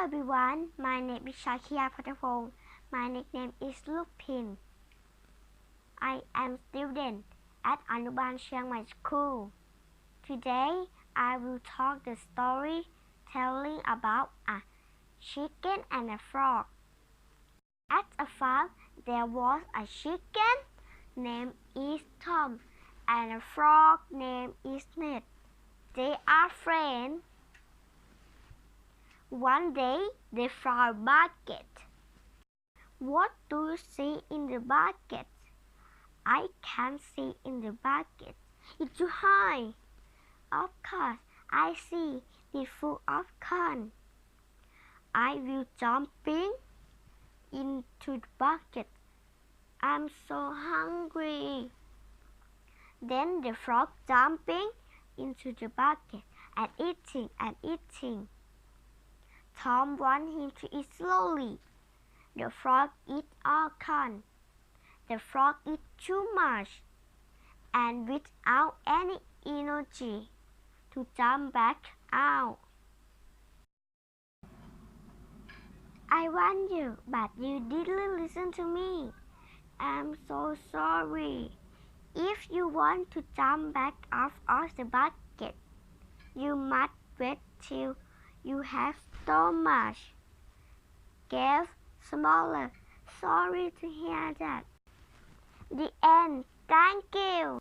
everyone, my name is Shakia Patapong. My nickname is Piinpiin. I am student at Anuban Chiang Mai School. Today, I will talk the story telling about a chicken and a frog. At a farm, there was a chicken named is Tom and a frog named is Ned. They are friends. One day, they found a bucket. What do you see in the bucket? I can't see in the bucket. It's too high. Of course, I see it full of corn. I will jumping into the bucket. I'm so hungry. Then the frog jumping into the bucket and eating. Tom wants him to eat slowly. The frog eats all corn. The frog eats too much and without any energy to jump back out. I want you, but you didn't listen to me. I'm so sorry. If you want to jump back out of the bucket, you must wait till you have so much. Get smaller. Sorry to hear that. The end. Thank you.